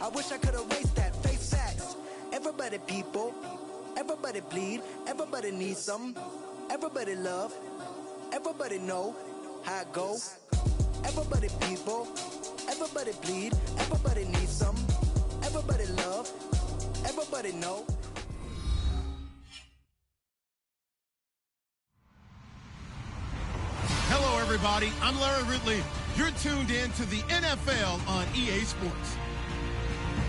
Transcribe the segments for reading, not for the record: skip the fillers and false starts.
I wish I could erase that, face facts. Everybody people, everybody bleed, everybody needs some. Everybody love, everybody know how it go. Everybody people, everybody bleed, everybody needs some. Everybody love, everybody know. Hello, everybody. I'm Larry Ridley. You're tuned in to the NFL on EA Sports.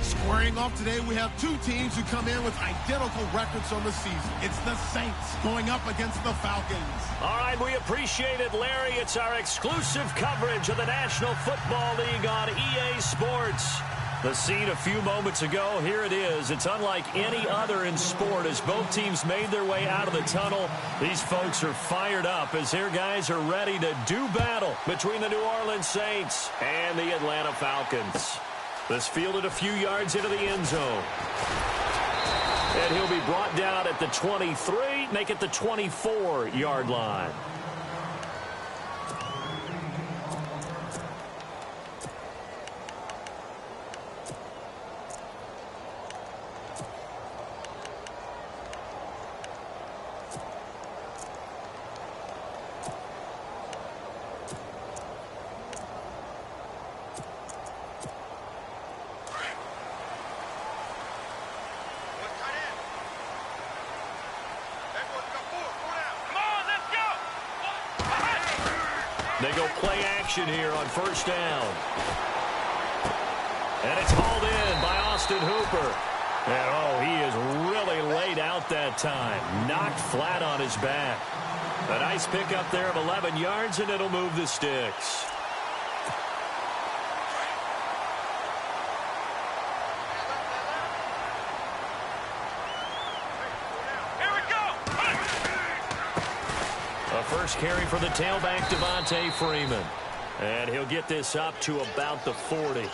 Squaring off today, we have two teams who come in with identical records on the season. It's the Saints going up against the Falcons. All right, we appreciate it, Larry. It's our exclusive coverage of the National Football League on EA Sports. The scene a few moments ago, here it is. It's unlike any other in sport as both teams made their way out of the tunnel. These folks are fired up as their guys are ready to do battle between the New Orleans Saints and the Atlanta Falcons. This fielded a few yards into the end zone. And he'll be brought down at the 23, make it the 24-yard line. They go play action here on first down. And it's hauled in by Austin Hooper. And, oh, he is really laid out that time. Knocked flat on his back. A nice pickup there of 11 yards, and it'll move the sticks. First carry for the tailback, Devontae Freeman. And he'll get this up to about the 40.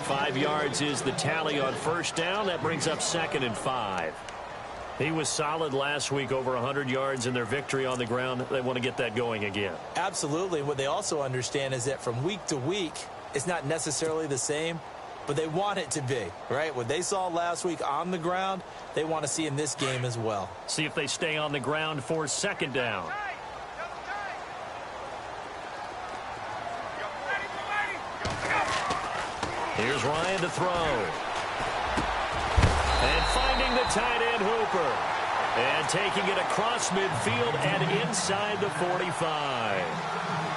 5 yards is the tally on first down. That brings up 2nd and 5. He was solid last week, over 100 yards in their victory on the ground. They want to get that going again. Absolutely. What they also understand is that from week to week, it's not necessarily the same, but they want it to be, right? What they saw last week on the ground, they want to see in this game as well. See if they stay on the ground for 2nd down. Here's Ryan to throw. And finding the tight end, Hooper. And taking it across midfield and inside the 45.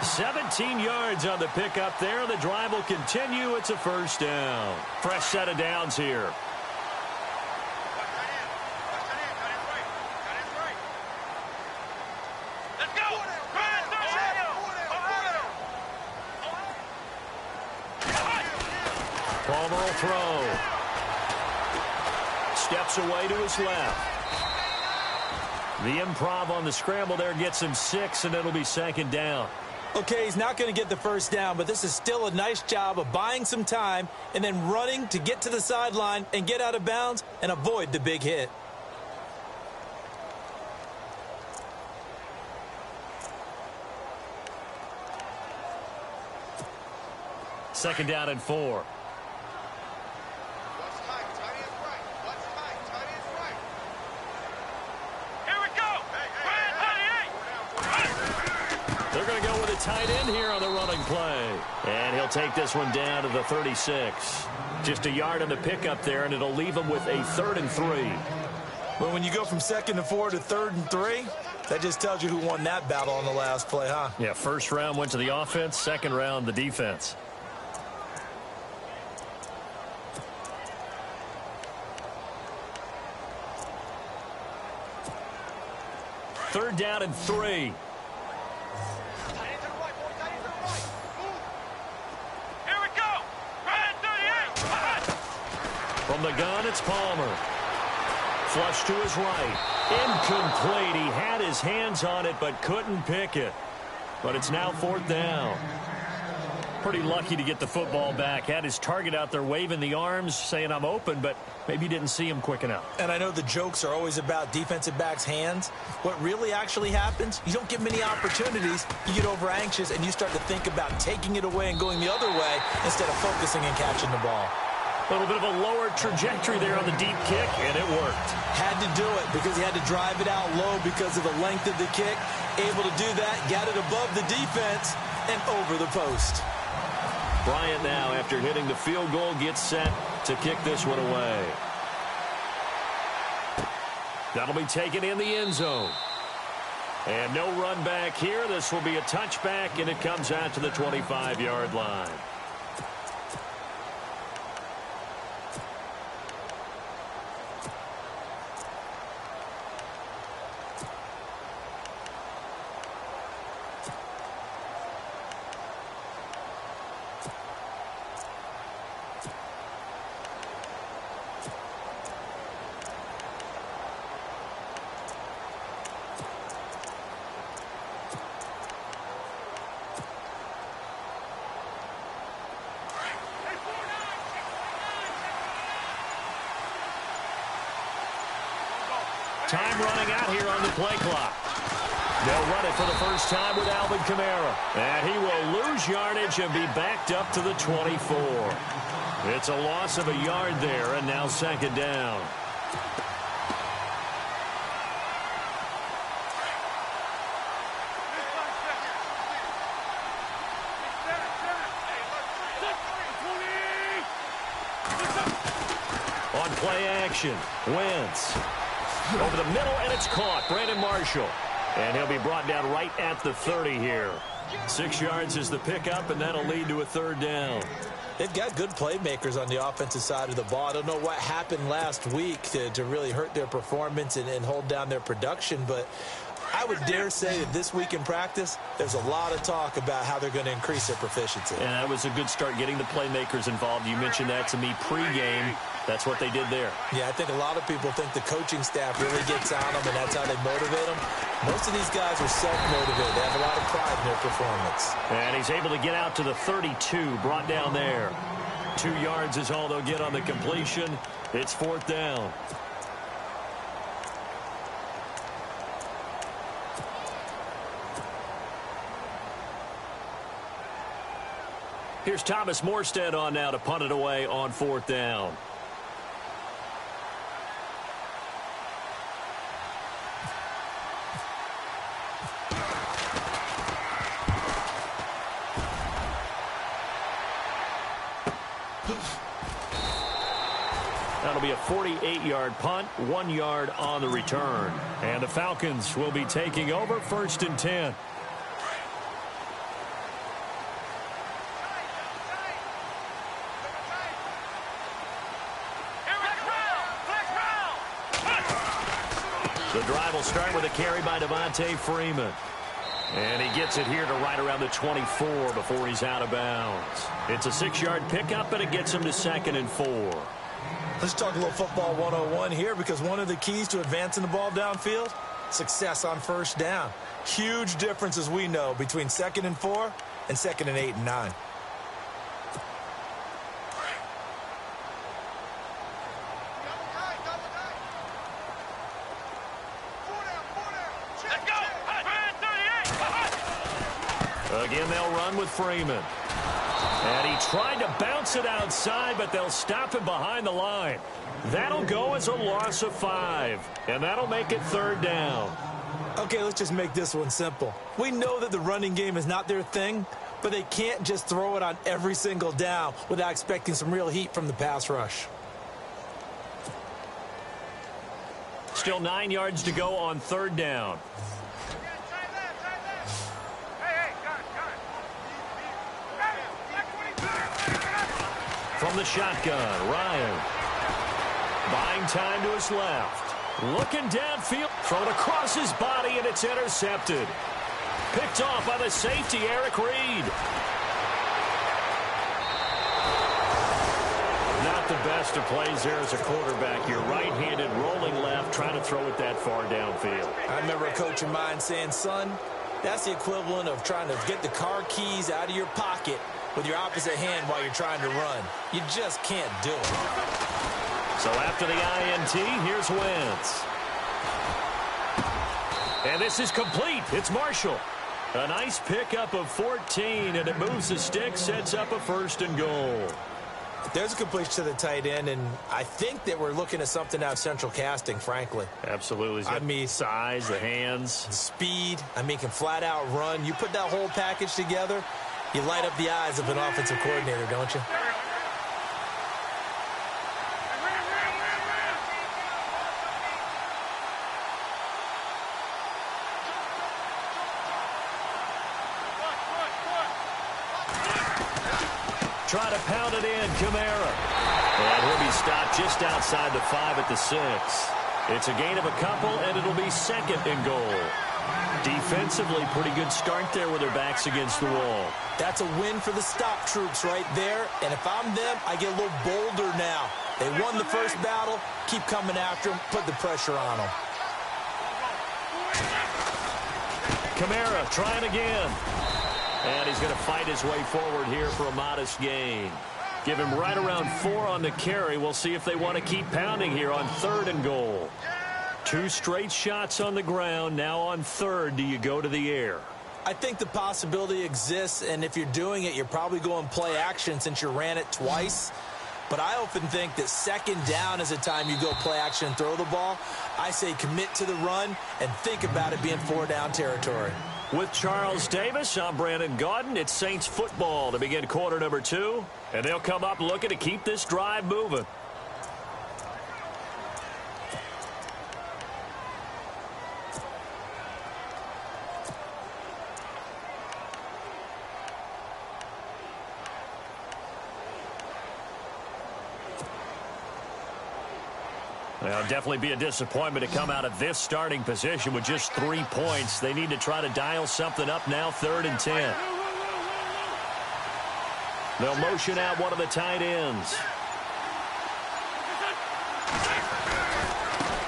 17 yards on the pickup there. The drive will continue. It's a first down. Fresh set of downs here. Palmer will throw. Steps away to his left. The improv on the scramble there gets him 6, and it'll be 2nd down. Okay, he's not going to get the first down, but this is still a nice job of buying some time and then running to get to the sideline and get out of bounds and avoid the big hit. Second down and 4. They're going to go with a tight end here on the running play. And he'll take this one down to the 36. Just a yard on the pickup there, and it'll leave him with a 3rd and 3. But when you go from 2nd and 4 to 3rd and 3, that just tells you who won that battle on the last play, huh? Yeah, first round went to the offense, second round the defense. Third down and 3. From the gun, it's Palmer. Flush to his right. Incomplete. He had his hands on it, but couldn't pick it. But it's now 4th down. Pretty lucky to get the football back. Had his target out there waving the arms, saying I'm open, but maybe didn't see him quick enough. And I know the jokes are always about defensive backs' hands. What really actually happens, you don't get many opportunities. You get over anxious, and you start to think about taking it away and going the other way instead of focusing and catching the ball. A little bit of a lower trajectory there on the deep kick, and it worked. Had to do it because he had to drive it out low because of the length of the kick. Able to do that, got it above the defense, and over the post. Bryant now, after hitting the field goal, gets set to kick this one away. That'll be taken in the end zone. And no run back here. This will be a touchback, and it comes out to the 25-yard line. Time running out here on the play clock. They'll run it for the first time with Alvin Kamara. And he will lose yardage and be backed up to the 24. It's a loss of a yard there, and now second down. On play action, Wentz. Over the middle, and it's caught. Brandon Marshall. And he'll be brought down right at the 30 here. 6 yards is the pickup, and that'll lead to a third down. They've got good playmakers on the offensive side of the ball. I don't know what happened last week to really hurt their performance and hold down their production, but I would dare say that this week in practice, there's a lot of talk about how they're going to increase their proficiency. And that was a good start getting the playmakers involved. You mentioned that to me pregame. That's what they did there. Yeah, I think a lot of people think the coaching staff really gets on them, and that's how they motivate them. Most of these guys are self-motivated. They have a lot of pride in their performance. And he's able to get out to the 32, brought down there. 2 yards is all they'll get on the completion. It's fourth down. Here's Thomas Morstead on now to punt it away on fourth down. That'll be a 48-yard punt, 1 yard on the return. And the Falcons will be taking over first and 10. The drive will start with a carry by Devontae Freeman. And he gets it here to right around the 24 before he's out of bounds. It's a 6-yard pickup, and it gets him to 2nd and 4. Let's talk a little football 101 here, because one of the keys to advancing the ball downfield, success on first down. Huge difference, as we know, between 2nd and 4 and 2nd and 8 and 9. Again, they'll run with Freeman. And he tried to bounce it outside, but they'll stop him behind the line. That'll go as a loss of 5. And that'll make it third down. Okay, let's just make this one simple. We know that the running game is not their thing, but they can't just throw it on every single down without expecting some real heat from the pass rush. Still 9 yards to go on third down. From the shotgun, Ryan. Buying time to his left. Looking downfield. Thrown across his body, and it's intercepted. Picked off by the safety, Eric Reed. Not the best of plays there as a quarterback. You're right-handed, rolling left, trying to throw it that far downfield. I remember a coach of mine saying, son, that's the equivalent of trying to get the car keys out of your pocket with your opposite hand while you're trying to run. You just can't do it. So after the INT, here's Wentz. And this is complete. It's Marshall. A nice pickup of 14, and it moves the stick, sets up a 1st and goal. There's a completion to the tight end, and I think that we're looking at something out of central casting, frankly. Absolutely. He's got size, the hands. The speed. I mean, can flat out run. You put that whole package together, you light up the eyes of an offensive coordinator, don't you? Try to pound it in, Kamara. And he'll be stopped just outside the 5 at the 6. It's a gain of a couple, and it'll be second and goal. Defensively, pretty good start there with their backs against the wall. That's a win for the stop troops right there. And if I'm them, I get a little bolder now. They won the first battle. Keep coming after them. Put the pressure on them. Kamara trying again. And he's going to fight his way forward here for a modest gain. Give him right around 4 on the carry. We'll see if they want to keep pounding here on 3rd and goal. 2 straight shots on the ground. Now on 3rd, do you go to the air? I think the possibility exists, and if you're doing it, you're probably going play action since you ran it twice. But I often think that 2nd down is a time you go play action and throw the ball. I say commit to the run and think about it being 4-down territory. With Charles Davis, I'm Brandon Gaudin. It's Saints football to begin quarter number 2. And they'll come up looking to keep this drive moving. Well, definitely be a disappointment to come out of this starting position with just 3 points. They need to try to dial something up now, 3rd and 10. They'll motion out one of the tight ends.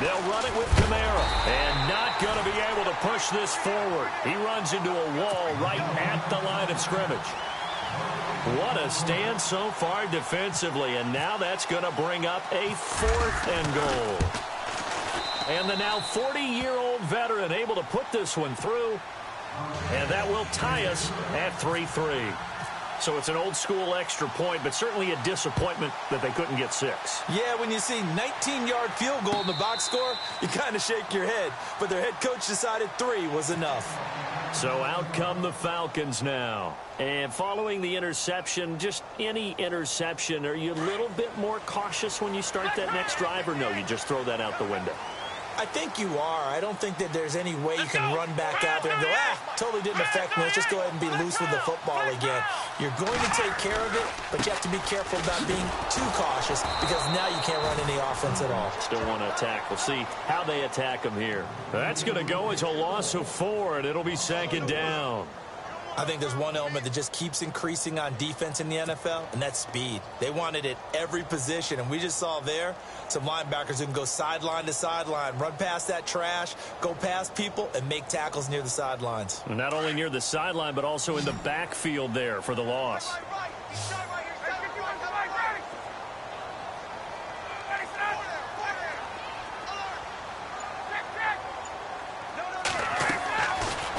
They'll run it with Kamara. And not going to be able to push this forward. He runs into a wall right at the line of scrimmage. What a stand so far defensively, and now that's going to bring up a 4th and goal. And the now 40-year-old veteran able to put this one through, and that will tie us at 3-3. So it's an old-school extra point, but certainly a disappointment that they couldn't get 6. Yeah, when you see 19-yard field goal in the box score, you kind of shake your head. But their head coach decided 3 was enough. So out come the Falcons now. And following the interception, just any interception, are you a little bit more cautious when you start that next drive, or no, you just throw that out the window? I think you are. I don't think that there's any way you can run back out there and go, totally didn't affect me. Let's just go ahead and be loose with the football again. You're going to take care of it, but you have to be careful about being too cautious because now you can't run any offense at all. Still want to attack. We'll see how they attack them here. That's going to go as a loss of 4, and it'll be 2nd down. I think there's one element that just keeps increasing on defense in the NFL, and that's speed. They want it at every position, and we just saw there some linebackers who can go sideline to sideline, run past that trash, go past people, and make tackles near the sidelines. And not only near the sideline, but also in the backfield there for the loss.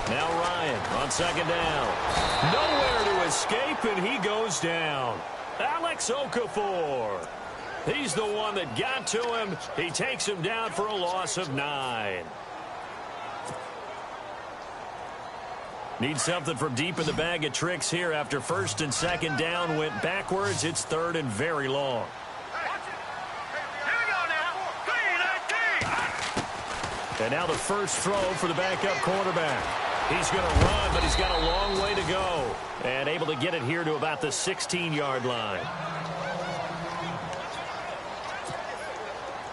Now Ryan on 2nd down. Nowhere to escape, and he goes down. Alex Okafor. He's the one that got to him. He takes him down for a loss of 9. Need something from deep in the bag of tricks here after 1st and 2nd down went backwards. It's 3rd and very long. And now the first throw for the backup quarterback. He's going to run, but he's got a long way to go. And able to get it here to about the 16-yard line.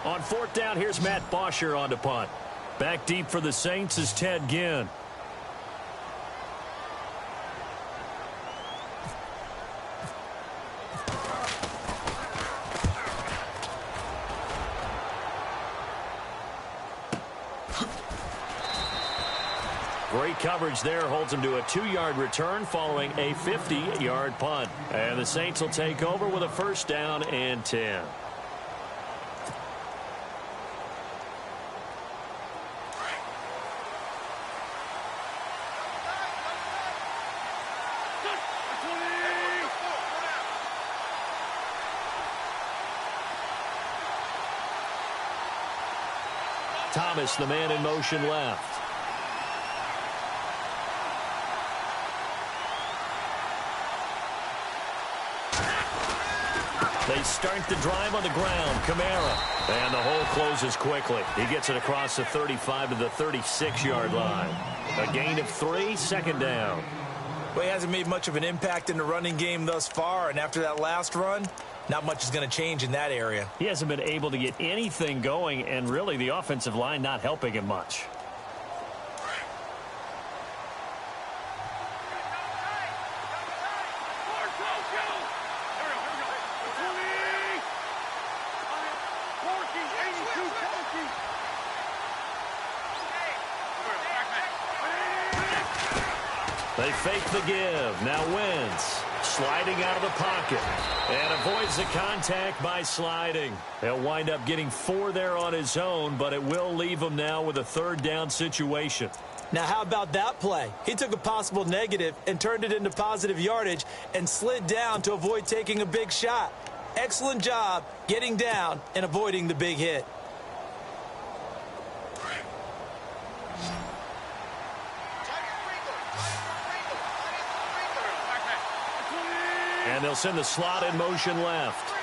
On 4th down, here's Matt Bosher on to punt. Back deep for the Saints is Ted Ginn. Great coverage there, holds him to a 2-yard return following a 50-yard punt. And the Saints will take over with a 1st down and 10. Thomas, the man in motion left. They start the drive on the ground. Kamara. And the hole closes quickly. He gets it across the 35 to the 36-yard line. A gain of 3, second down. Well, he hasn't made much of an impact in the running game thus far, and after that last run, not much is going to change in that area. He hasn't been able to get anything going, and really the offensive line not helping him much. They fake the give. Now Wentz sliding out of the pocket and avoids the contact by sliding. He'll wind up getting 4 there on his own, but it will leave him now with a third down situation. Now, how about that play? He took a possible negative and turned it into positive yardage and slid down to avoid taking a big shot. Excellent job getting down and avoiding the big hit. And they'll send the slot in motion left.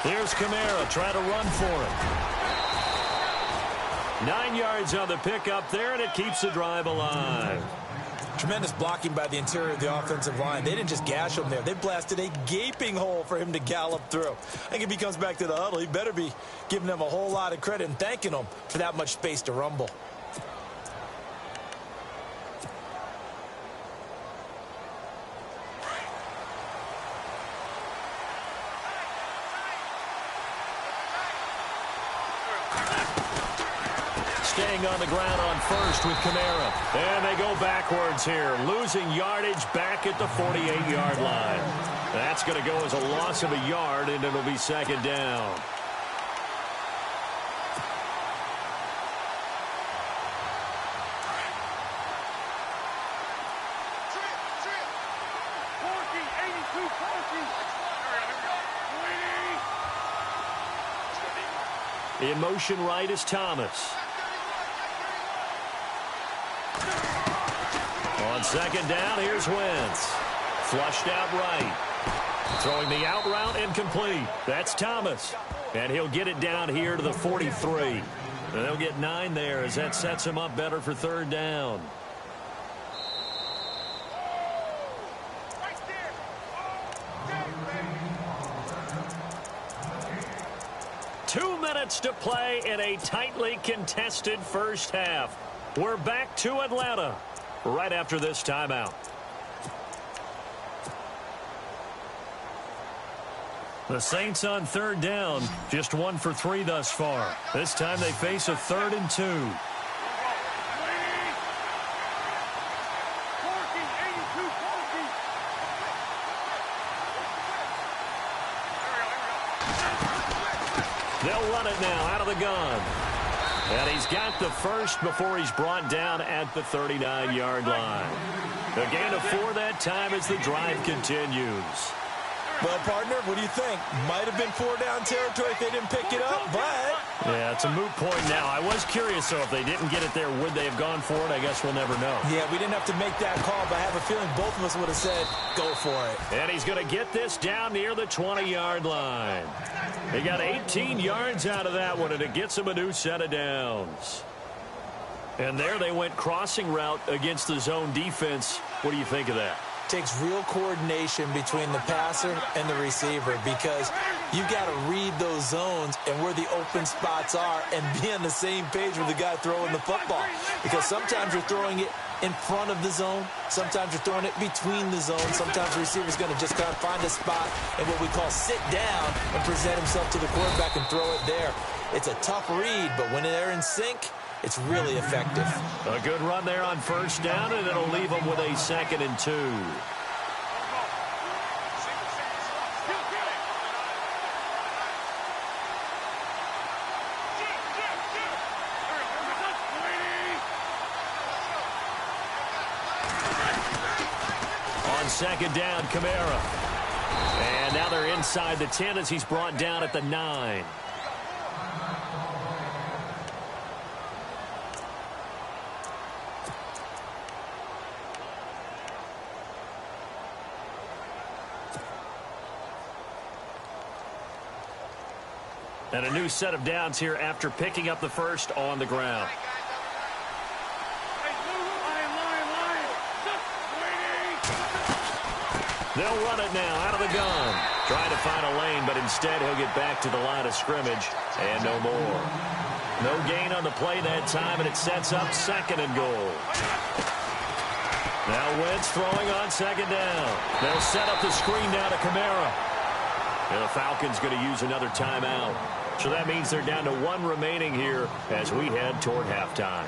Here's Kamara trying to run for it. 9 yards on the pickup there, and it keeps the drive alive. Tremendous blocking by the interior of the offensive line. They didn't just gash him there. They blasted a gaping hole for him to gallop through. I think if he comes back to the huddle, he better be giving them a whole lot of credit and thanking them for that much space to rumble. Staying on the ground on first with Kamara. And they go backwards here, losing yardage back at the 48-yard line. That's going to go as a loss of a yard, and it'll be second down. In motion right is Thomas. On second down, here's Wentz. Flushed out right. Throwing the out route incomplete. That's Thomas. And he'll get it down here to the 43. And they'll get 9 there as that sets him up better for third down. Two minutes to play in a tightly contested first half. We're back to Atlanta right after this timeout. The Saints on third down, just 1 for 3 thus far. This time they face a 3rd and 2. They'll run it now out of the gun. And he's got the first before he's brought down at the 39-yard line. A gain of 4 that time as the drive continues. Well, partner, what do you think? Might have been 4-down territory if they didn't pick it up, but... Yeah, it's a moot point now. I was curious, though, if they didn't get it there, would they have gone for it? I guess we'll never know. Yeah, we didn't have to make that call, but I have a feeling both of us would have said, go for it. And he's going to get this down near the 20-yard line. He got 18 yards out of that one, and it gets him a new set of downs. And there they went crossing route against the zone defense. What do you think of that? Takes real coordination between the passer and the receiver because you got to read those zones and where the open spots are and be on the same page with the guy throwing the football. Because sometimes you're throwing it in front of the zone. Sometimes you're throwing it between the zones. Sometimes the receiver's going to just kind of find a spot and what we call sit down and present himself to the quarterback and throw it there. It's a tough read, but when they're in sync, it's really effective. A good run there on first down, and it'll leave them with a 2nd and 2. second down, Kamara. And now they're inside the 10 as he's brought down at the 9. And a new set of downs here after picking up the first on the ground. They'll run it now out of the gun. Trying to find a lane, but instead he'll get back to the line of scrimmage and no more. No gain on the play that time, and it sets up second and goal. Now Wentz throwing on second down. They'll set up the screen now to Kamara. And the Falcons going to use another timeout. So that means they're down to 1 remaining here as we head toward halftime.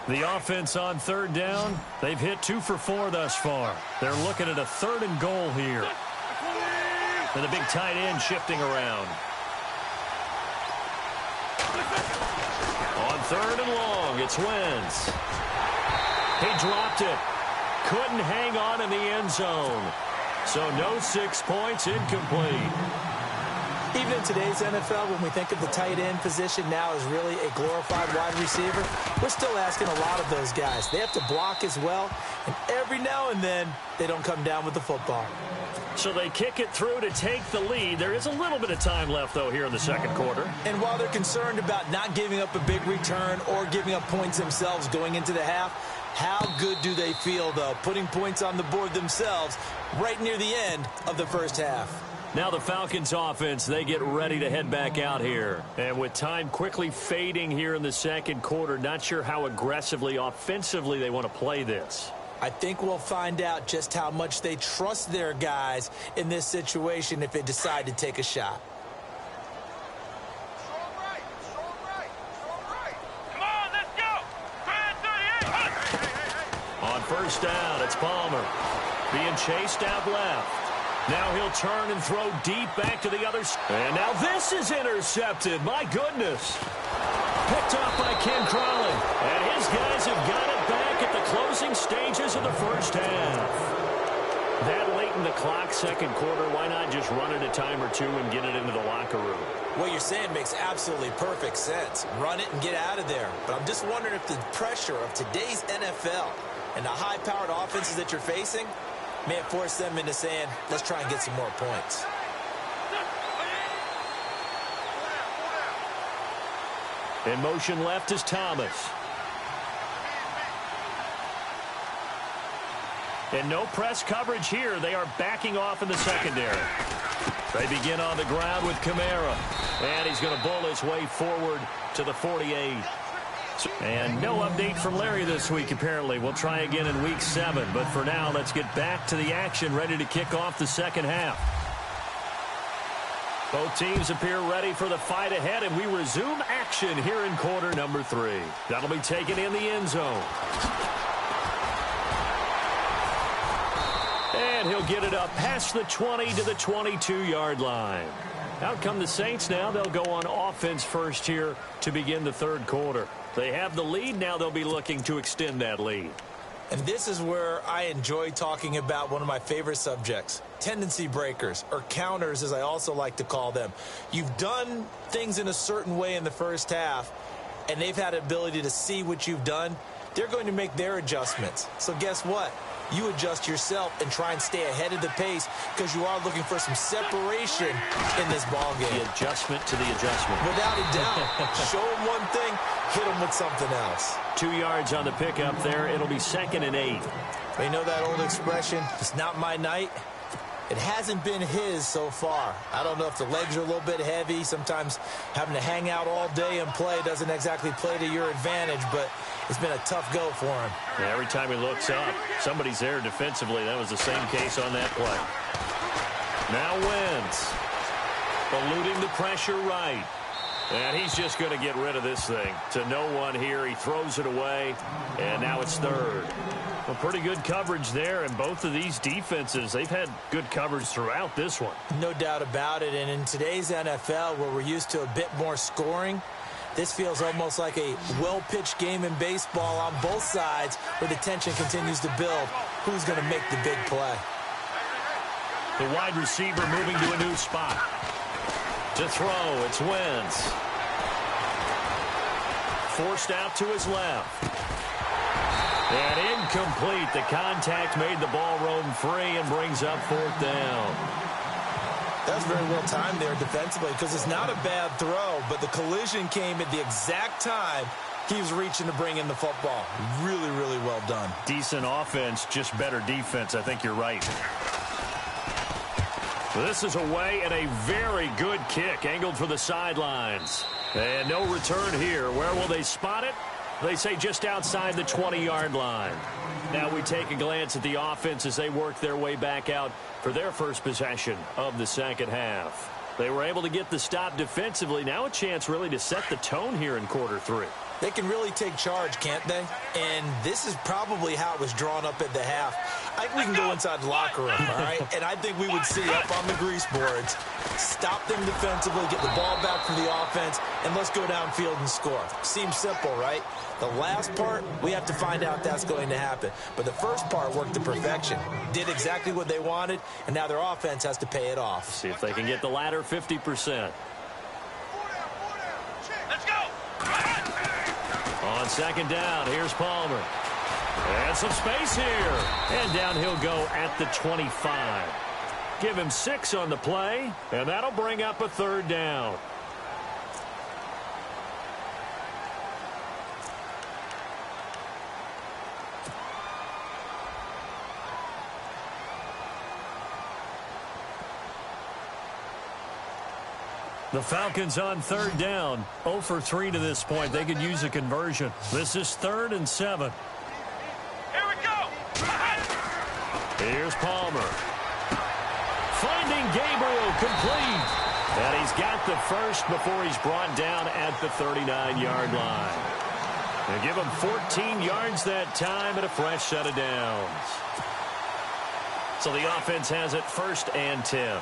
The offense on third down, they've hit 2 for 4 thus far. They're looking at a 3rd and goal here. And the big tight end shifting around. On 3rd and long, it's Wentz. He dropped it. Couldn't hang on in the end zone. So no 6 points, incomplete. Even in today's NFL, when we think of the tight end position now as really a glorified wide receiver, we're still asking a lot of those guys. They have to block as well, and every now and then they don't come down with the football. So they kick it through to take the lead. There is a little bit of time left, though, here in the second quarter. And while they're concerned about not giving up a big return or giving up points themselves going into the half, how good do they feel, though, putting points on the board themselves right near the end of the first half? Now the Falcons offense, they get ready to head back out here. And with time quickly fading here in the second quarter, not sure how aggressively, offensively they want to play this. I think we'll find out just how much they trust their guys in this situation if they decide to take a shot. Come on, let's go. On first down, it's Palmer. Being chased out left. Now he'll turn and throw deep back to the other side. And now this is intercepted. My goodness. Picked off by Ken Crawley. And his guys have got it back at the closing stages of the first half. That late in the clock, second quarter, why not just run it a time or two and get it into the locker room? What you're saying makes absolutely perfect sense. Run it and get out of there. But I'm just wondering if the pressure of today's NFL and the high-powered offenses that you're facing may have forced them into saying, let's try and get some more points. In motion left is Thomas. And no press coverage here. They are backing off in the secondary. They begin on the ground with Kamara. And he's going to bull his way forward to the 48. And no update from Larry this week, apparently. We'll try again in week 7. But for now, let's get back to the action, ready to kick off the second half. Both teams appear ready for the fight ahead, and we resume action here in quarter number 3. That'll be taken in the end zone. And he'll get it up past the 20 to the 22-yard line. Out come the Saints now. They'll go on offense first here to begin the third quarter. They have the lead. Now they'll be looking to extend that lead. And this is where I enjoy talking about one of my favorite subjects, tendency breakers, or counters as I also like to call them. You've done things in a certain way in the first half, and they've had the ability to see what you've done. They're going to make their adjustments. So guess what? You adjust yourself and try and stay ahead of the pace because you are looking for some separation in this ballgame. The adjustment to the adjustment. Without a doubt. Show them one thing, hit them with something else. 2 yards on the pickup there. It'll be 2nd and 8. You know that old expression, it's not my night? It hasn't been his so far. I don't know if the legs are a little bit heavy. Sometimes having to hang out all day and play doesn't exactly play to your advantage, but it's been a tough go for him. Yeah, every time he looks up, somebody's there defensively. That was the same case on that play. Now Wentz, eluding the pressure right. And he's just going to get rid of this thing to no one here. He throws it away, and now it's 3rd. Well, pretty good coverage there, and both of these defenses, they've had good coverage throughout this one. No doubt about it, and in today's NFL, where we're used to a bit more scoring, This feels almost like a well-pitched game in baseball on both sides where the tension continues to build. Who's going to make the big play? The wide receiver moving to a new spot. To throw, it's Wentz. Forced out to his left. And incomplete. The contact made the ball roam free and brings up 4th down. That was very well timed there defensively because it's not a bad throw, but the collision came at the exact time he was reaching to bring in the football. Really, really well done. Decent offense, just better defense. I think you're right. This is away and a very good kick angled for the sidelines. And no return here. Where will they spot it? They say just outside the 20-yard line. Now we take a glance at the offense as they work their way back out for their first possession of the second half. They were able to get the stop defensively. Now a chance really to set the tone here in quarter 3. They can really take charge, can't they? And this is probably how it was drawn up at the half. I think we can go inside the locker room, all right? And I think we would see up on the grease boards, stop them defensively, get the ball back for the offense, and let's go downfield and score. Seems simple, right? The last part, we have to find out that's going to happen. But the first part worked to perfection. Did exactly what they wanted, and now their offense has to pay it off. See if they can get the latter 50%. Let's go. On second down, here's Palmer. And some space here. And down he'll go at the 25. Give him 6 on the play, and that'll bring up a 3rd down. The Falcons on 3rd down. 0 for 3 to this point. They could use a conversion. This is 3rd and 7. Here we go. Here's Palmer. Finding Gabriel complete. And he's got the first before he's brought down at the 39-yard line. They give him 14 yards that time and a fresh set of downs. So the offense has it 1st and 10.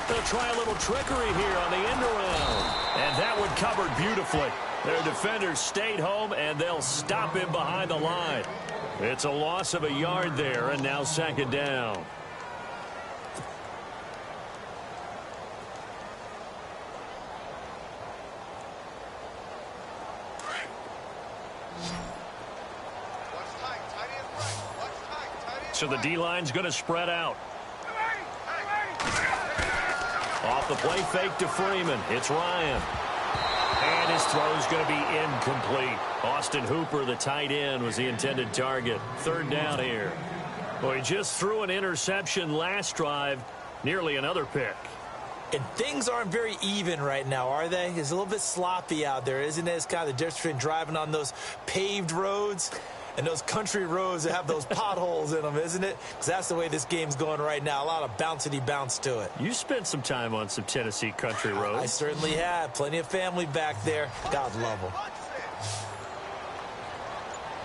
They'll try a little trickery here on the end around. And that one covered beautifully. Their defenders stayed home, and they'll stop him behind the line. It's a loss of a yard there, and now 2nd down. So the D-line's going to spread out. Off the play fake to Freeman. It's Ryan. And his throw's going to be incomplete. Austin Hooper, the tight end, was the intended target. 3rd down here. Well, he just threw an interception last drive. Nearly another pick. And things aren't very even right now, are they? It's a little bit sloppy out there, isn't it? It's kind of the difference between driving on those paved roads and those country roads that have those potholes in them, isn't it? Because that's the way this game's going right now. A lot of bouncy bounce to it. You spent some time on some Tennessee country roads. I certainly have. Plenty of family back there. God love them.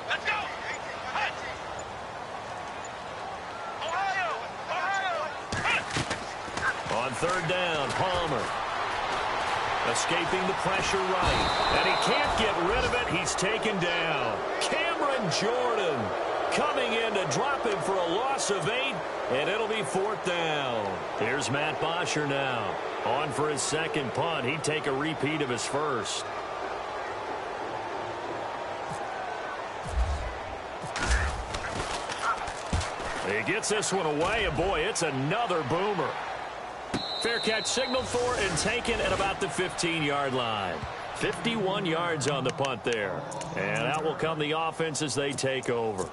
Let's go. On 3rd down, Palmer. Escaping the pressure right. And he can't get rid of it. He's taken down. Cameron Jordan coming in to drop him for a loss of 8. And it'll be 4th down. Here's Matt Bosher now. On for his 2nd punt. He'd take a repeat of his first. He gets this one away, and boy, it's another boomer. Fair catch signaled for and taken at about the 15-yard line. 51 yards on the punt there. And out will come the offense as they take over.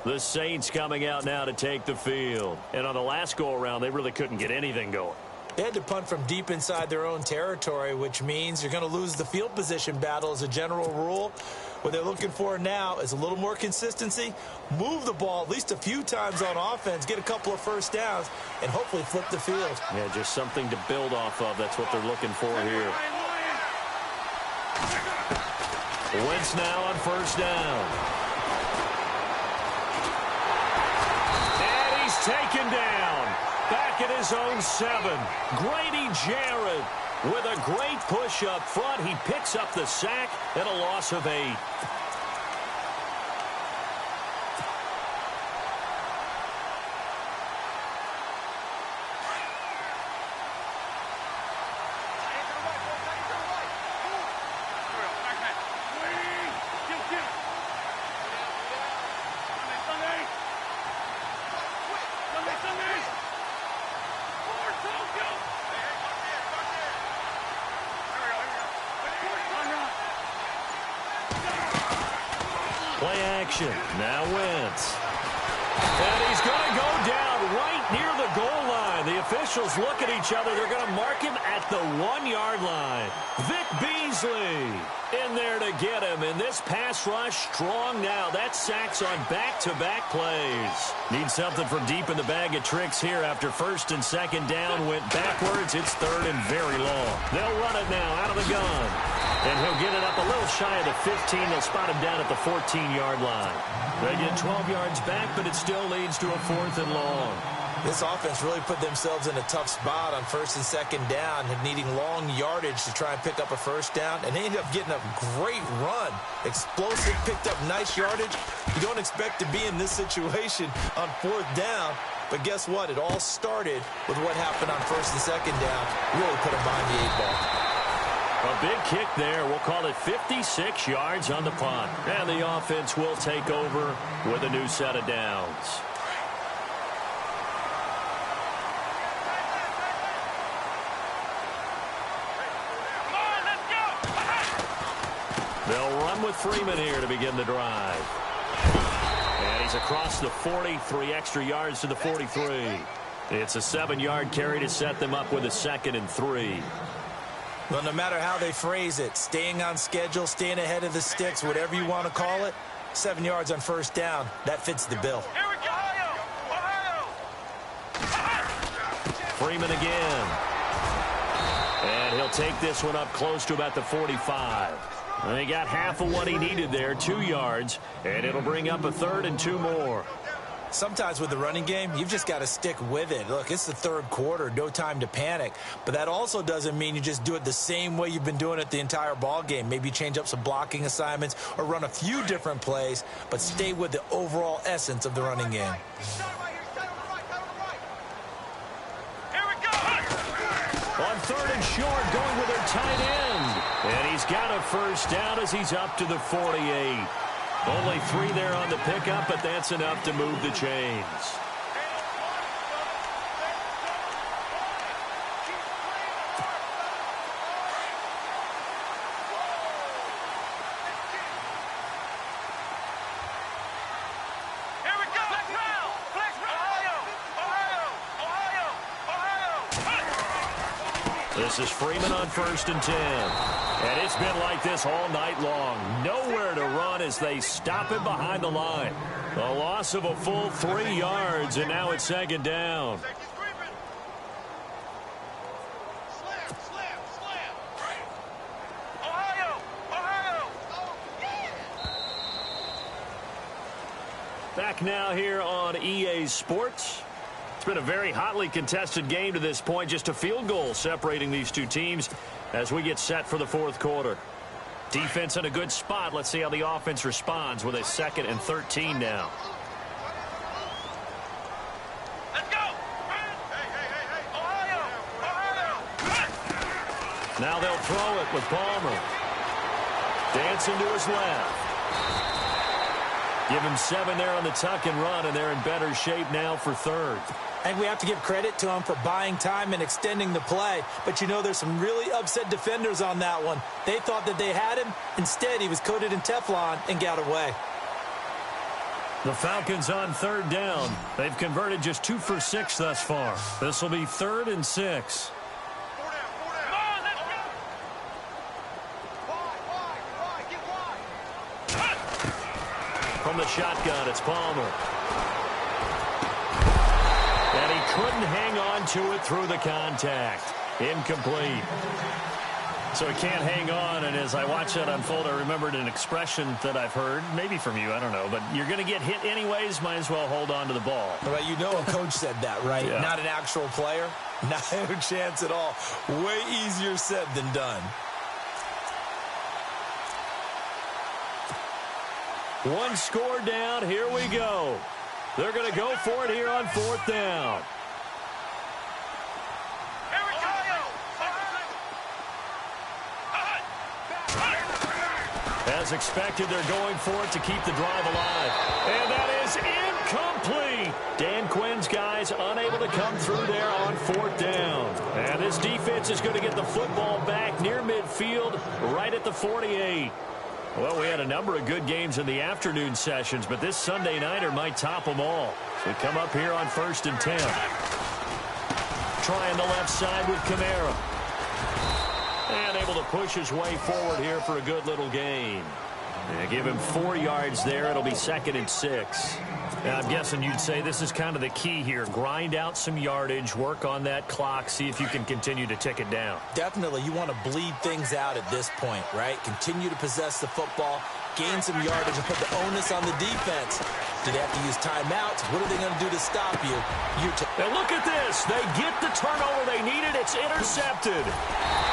The Saints coming out now to take the field. And on the last go-around, they really couldn't get anything going. They had to punt from deep inside their own territory, which means you're going to lose the field position battle as a general rule. What they're looking for now is a little more consistency, move the ball at least a few times on offense, get a couple of first downs, and hopefully flip the field. Yeah, just something to build off of. That's what they're looking for here. Wentz now on 1st down. And he's taken down. Back at his own 7. Grady Jarrett with a great push up front. He picks up the sack and a loss of 8. Play action. Now Wentz. And he's going to go down right near the goal line. The officials look at each other. They're going to mark him at the 1-yard line. Vic Beasley in there to get him. And this pass rush strong now. That sacks on back-to-back plays. Need something from deep in the bag of tricks here after first and second down went backwards. It's third and very long. They'll run it now out of the gun. And he'll get it up a little shy of the 15. They'll spot him down at the 14-yard line. They get 12 yards back, but it still leads to a 4th and long. This offense really put themselves in a tough spot on first and second down, needing long yardage to try and pick up a first down, and they ended up getting a great run. Explosive, picked up nice yardage. You don't expect to be in this situation on 4th down, but guess what? It all started with what happened on first and second down. Really put them behind the 8 ball. A big kick there. We'll call it 56 yards on the punt. And the offense will take over with a new set of downs. They'll run with Freeman here to begin the drive. And he's across the 40, 3 extra yards to the 43. It's a 7-yard carry to set them up with a 2nd and 3. Well, no matter how they phrase it, staying on schedule, staying ahead of the sticks, whatever you want to call it, 7 yards on first down, that fits the bill. Here we go! Freeman again. And he'll take this one up close to about the 45. And he got half of what he needed there, 2 yards, and it'll bring up a 3rd and 2 more. Sometimes with the running game, you've just got to stick with it. Look, it's the 3rd quarter, no time to panic. But that also doesn't mean you just do it the same way you've been doing it the entire ball game. Maybe change up some blocking assignments or run a few different plays, but stay with the overall essence of the running game. Here we go! On 3rd and short, going with their tight end. And he's got a first down as he's up to the 48. Only 3 there on the pickup, but that's enough to move the chains. Here we go! Flex round! Ohio! This is Freeman on 1st and 10. And it's been like this all night long. Nowhere to run as they stop him behind the line. A loss of a full 3 yards, and now it's 2nd down. Back now here on EA Sports. It's been a very hotly contested game to this point. Just a field goal separating these two teams as we get set for the 4th quarter. Defense in a good spot. Let's see how the offense responds with a 2nd and 13 now. Let's go! Hey! Ohio! Now they'll throw it with Palmer. Dancing to his left. Give him 7 there on the tuck and run, and they're in better shape now for 3rd. And we have to give credit to him for buying time and extending the play. But, you know, there's some really upset defenders on that one. They thought that they had him. Instead, he was coated in Teflon and got away. The Falcons on 3rd down. They've converted just 2 for 6 thus far. This will be 3rd and 6. From the shotgun, it's Palmer. And he couldn't hang on to it through the contact. Incomplete. So he can't hang on, and as I watch that unfold, I remembered an expression that I've heard, maybe from you, I don't know, but you're going to get hit anyways, might as well hold on to the ball. Well, you know a coach said that, right? Yeah. Not an actual player. Not a chance at all. Way easier said than done. One score down, here we go. They're going to go for it here on 4th down. As expected, they're going for it to keep the drive alive. And that is incomplete. Dan Quinn's guys unable to come through there on 4th down. And this defense is going to get the football back near midfield, right at the 48. Well, we had a number of good games in the afternoon sessions, but this Sunday nighter might top them all. So we come up here on 1st and 10. Trying the left side with Kamara. And able to push his way forward here for a good little gain. And give him 4 yards there. It'll be 2nd and 6. Now, I'm guessing you'd say this is kind of the key here. Grind out some yardage, work on that clock, see if you can continue to tick it down. Definitely. You want to bleed things out at this point, right? Continue to possess the football, gain some yardage, and put the onus on the defense. Do they have to use timeouts? What are they going to do to stop you? Now look at this. They get the turnover they needed. It's intercepted.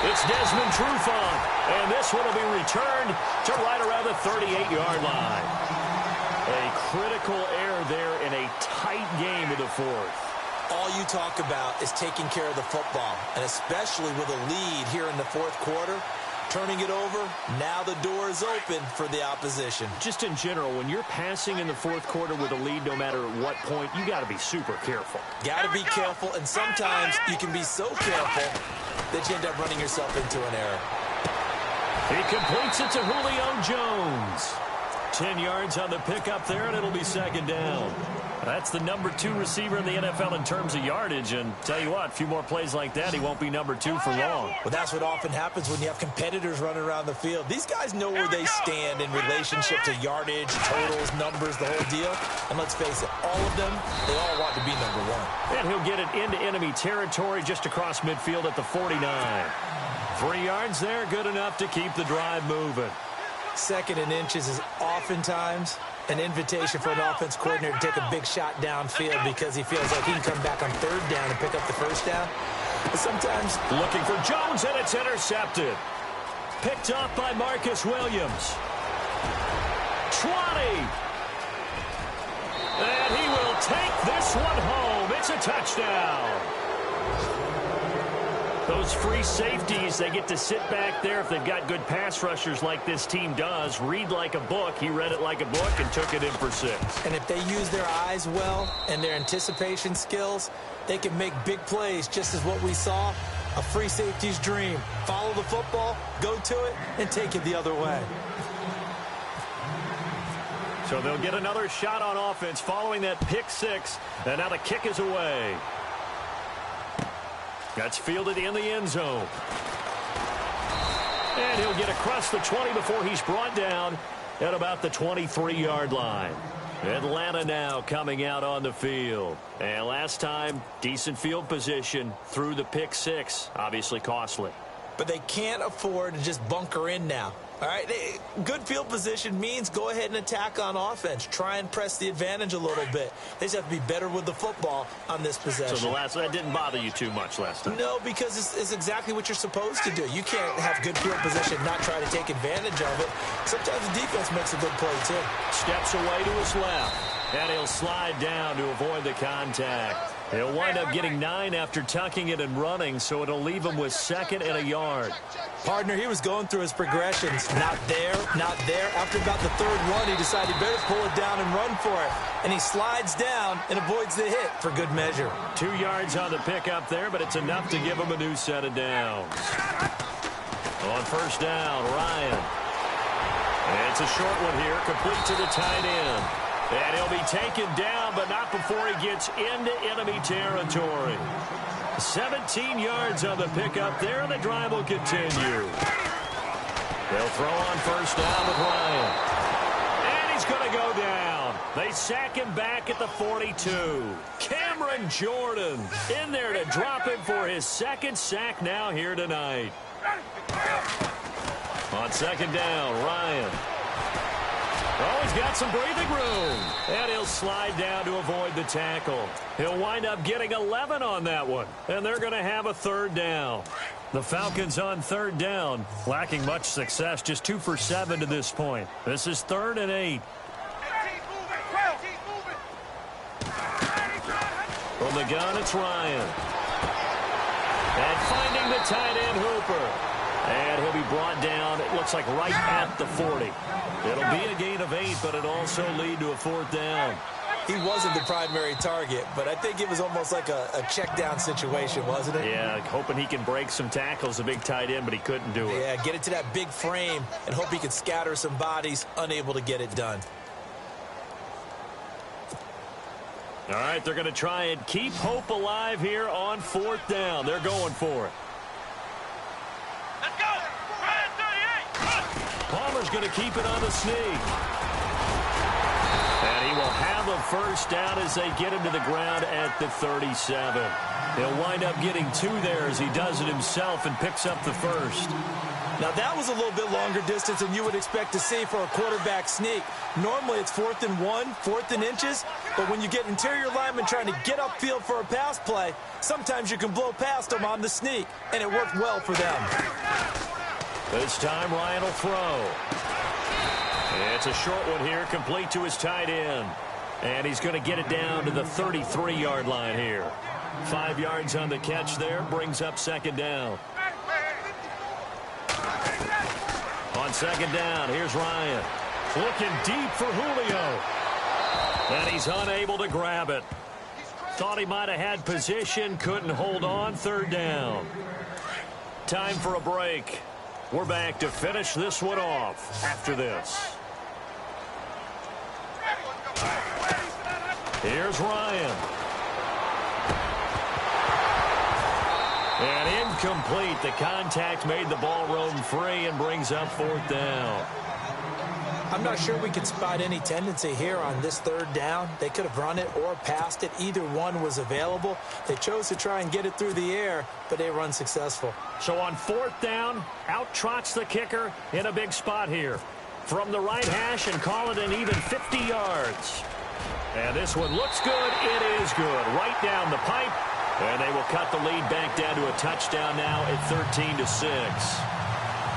It's Desmond Trufant. And this one will be returned to right around the 38-yard line. A critical error there in a tight game of the 4th. All you talk about is taking care of the football, and especially with a lead here in the 4th quarter. Turning it over, now the door is open for the opposition. Just in general, when you're passing in the 4th quarter with a lead, no matter at what point, you got to be super careful. Got to be careful, and sometimes you can be so careful that you end up running yourself into an error. He completes it to Julio Jones. 10 yards on the pickup there, and it'll be 2nd down. That's the number 2 receiver in the NFL in terms of yardage, and tell you what, a few more plays like that, he won't be number 2 for long. Well, that's what often happens when you have competitors running around the field. These guys know where they stand in relationship to yardage, totals, numbers, the whole deal. And let's face it, all of them, they all want to be number 1. And he'll get it into enemy territory just across midfield at the 49. 3 yards there, good enough to keep the drive moving. 2nd and inches is oftentimes an invitation for an offense coordinator to take a big shot downfield because he feels like he can come back on 3rd down and pick up the 1st down. But sometimes looking for Jones, and it's intercepted. Picked up by Marcus Williams. 20. And he will take this one home. It's a touchdown. Those free safeties, they get to sit back there if they've got good pass rushers like this team does. Read like a book. He read it like a book and took it in for 6. And if they use their eyes well and their anticipation skills, they can make big plays, just as what we saw, a free safety's dream. Follow the football, go to it, and take it the other way. So they'll get another shot on offense following that pick 6. And now the kick is away. That's fielded in the end zone. And he'll get across the 20 before he's brought down at about the 23-yard line. Atlanta now coming out on the field. And last time, decent field position through the pick 6. Obviously costly. But they can't afford to just bunker in now. All right, good field position means go ahead and attack on offense. Try and press the advantage a little bit. They just have to be better with the football on this possession. So that didn't bother you too much last time? No, because it's exactly what you're supposed to do. You can't have good field position and not try to take advantage of it. Sometimes the defense makes a good play, too. Steps away to his left. And he'll slide down to avoid the contact. He'll wind up getting 9 after tucking it and running, so it'll leave him with 2nd and a yard. Partner, he was going through his progressions. Not there, not there. After about the 3rd one, he decided better pull it down and run for it. And he slides down and avoids the hit for good measure. 2 yards on the pickup there, but it's enough to give him a new set of downs. On 1st down, Ryan. And it's a short one here, complete to the tight end. And he'll be taken down, but not before he gets into enemy territory. 17 yards on the pickup there, and the drive will continue. They'll throw on 1st down with Ryan. And he's going to go down. They sack him back at the 42. Cameron Jordan in there to drop him for his 2nd sack now here tonight. On second down, Ryan. Oh, he's got some breathing room. And he'll slide down to avoid the tackle. He'll wind up getting 11 on that one. And they're going to have a third down. The Falcons on third down, lacking much success, just 2 for 7 to this point. This is 3rd and 8. From the gun, it's Ryan. And finding the tight end, Hooper. And he'll be brought down, it looks like right at the 40. It'll be a gain of 8, but it'll also lead to a 4th down. He wasn't the primary target, but I think it was almost like a check down situation, wasn't it? Yeah, hoping he can break some tackles, a big tight end, but he couldn't do it. Yeah, get it to that big frame and hope he can scatter some bodies, unable to get it done. All right, they're going to try and keep hope alive here on 4th down. They're going for it. Let's go! Ryan 38! Palmer's going to keep it on the sneak. And he will have a first down as they get him to the ground at the 37. He'll wind up getting 2 there as he does it himself and picks up the first. Now, that was a little bit longer distance than you would expect to see for a quarterback sneak. Normally, it's 4th and 1, 4th and inches. But when you get interior linemen trying to get upfield for a pass play, sometimes you can blow past them on the sneak, and it worked well for them. This time, Ryan will throw. It's a short one here, complete to his tight end. And he's going to get it down to the 33-yard line here. 5 yards on the catch there, brings up 2nd down. On 2nd down, here's Ryan. Looking deep for Julio. And he's unable to grab it. Thought he might have had position, couldn't hold on. 3rd down. Time for a break. We're back to finish this one off after this. Here's Ryan. And incomplete. The contact made the ball roam free and brings up 4th down. I'm not sure we can spot any tendency here on this 3rd down. They could have run it or passed it. Either one was available. They chose to try and get it through the air, but they were unsuccessful. So on 4th down, out trots the kicker in a big spot here. From the right hash and call it an even 50 yards. And this one looks good. It is good. Right down the pipe. And they will cut the lead back down to a touchdown now at 13-6.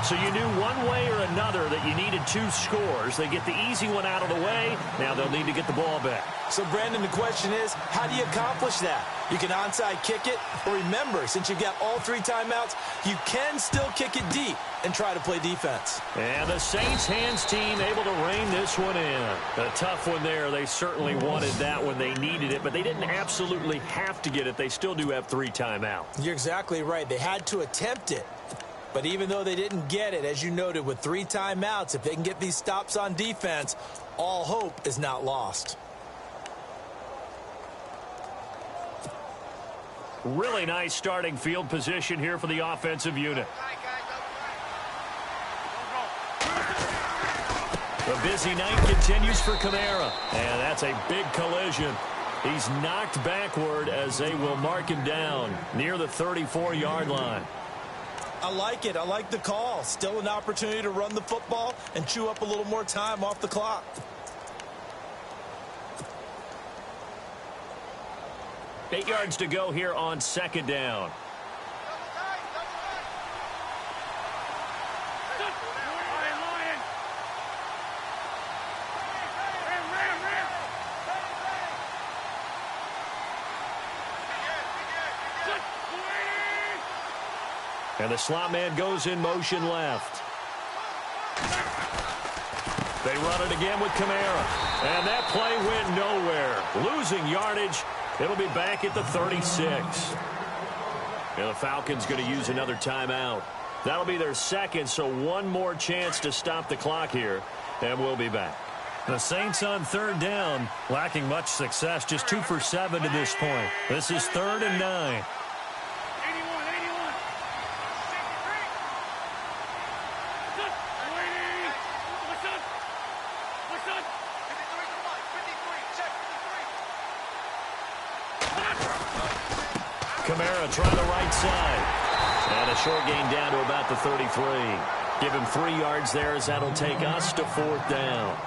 So you knew one way or another that you needed 2 scores. They get the easy one out of the way. Now they'll need to get the ball back. So, Brandon, the question is, how do you accomplish that? You can onside kick it, or remember, since you've got all 3 timeouts, you can still kick it deep and try to play defense. And the Saints hands team able to rein this one in. A tough one there. They certainly wanted that when they needed it, but they didn't absolutely have to get it. They still do have 3 timeouts. You're exactly right. They had to attempt it. But even though they didn't get it, as you noted, with 3 timeouts, if they can get these stops on defense, all hope is not lost. Really nice starting field position here for the offensive unit. The busy night continues for Kamara. And that's a big collision. He's knocked backward as they will mark him down near the 34-yard line. I like it. I like the call. Still an opportunity to run the football and chew up a little more time off the clock. Eight yards to go here on 2nd down. And the slot man goes in motion left. They run it again with Kamara. And that play went nowhere. Losing yardage. It'll be back at the 36. And the Falcons going to use another timeout. That'll be their 2nd, so one more chance to stop the clock here. And we'll be back. The Saints on 3rd down, lacking much success, just 2 for 7 to this point. This is 3rd and 9. Kamara trying the right side. And a short gain down to about the 33. Give him 3 yards there as that'll take us to 4th down.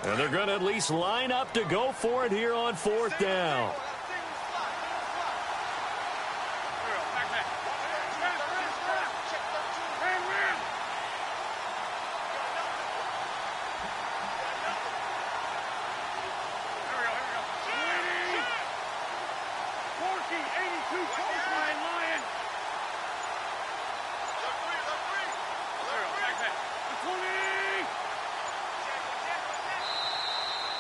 And they're going to at least line up to go for it here on 4th down.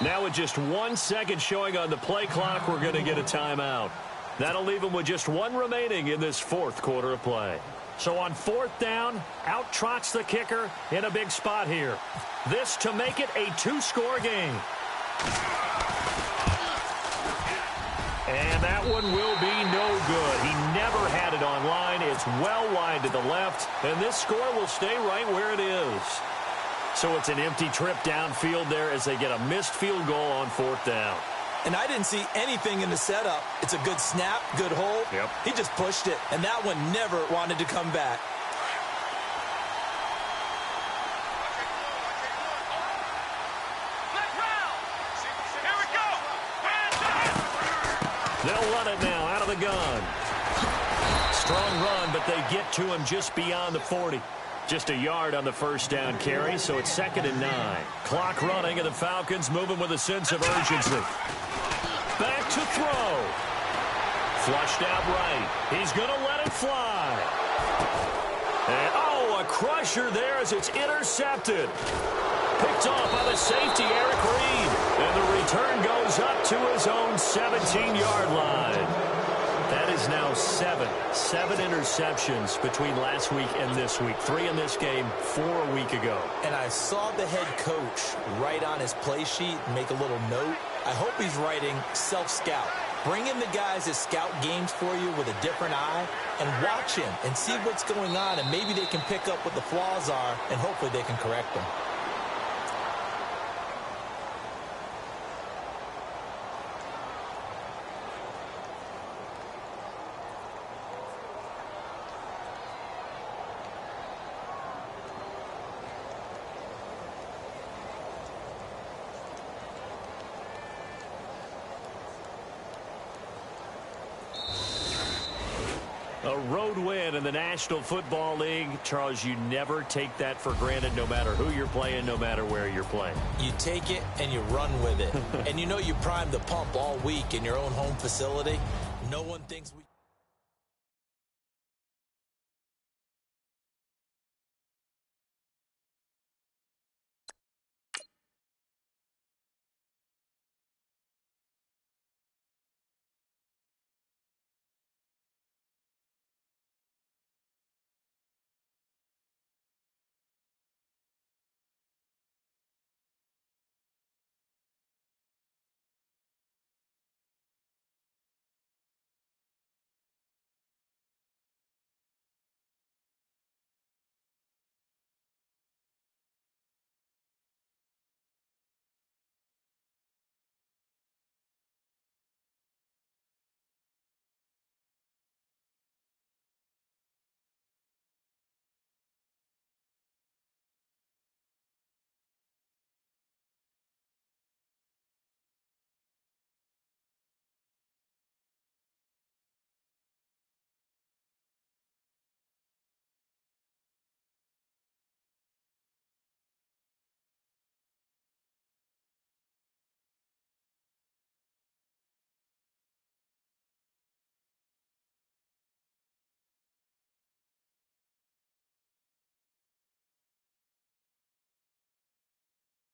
Now with just 1 second showing on the play clock, we're going to get a timeout. That'll leave them with just 1 remaining in this 4th quarter of play. So on 4th down, out trots the kicker in a big spot here. This to make it a 2-score game. And that one will be no good. He never had it on line. It's well wide to the left, and this score will stay right where it is. So it's an empty trip downfield there as they get a missed field goal on 4th down. And I didn't see anything in the setup. It's a good snap, good hold. Yep. He just pushed it, and that one never wanted to come back. They'll run it now out of the gun. Strong run, but they get to him just beyond the 40. Just a yard on the 1st down carry, so it's 2nd and 9. Clock running, and the Falcons moving with a sense of urgency. Back to throw. Flushed out right. He's going to let it fly. And, oh, a crusher there as it's intercepted. Picked off by the safety, Eric Reed. And the return goes up to his own 17-yard line. That is now 7 interceptions between last week and this week. 3 in this game, 4 a week ago. And I saw the head coach write on his play sheet and make a little note. I hope he's writing self-scout. Bring in the guys that scout games for you with a different eye and watch him and see what's going on, and maybe they can pick up what the flaws are, and hopefully they can correct them. A road win in the National Football League. Charles, you never take that for granted, no matter who you're playing, no matter where you're playing. You take it and you run with it. And you know you primed the pump all week in your own home facility. No one thinks we...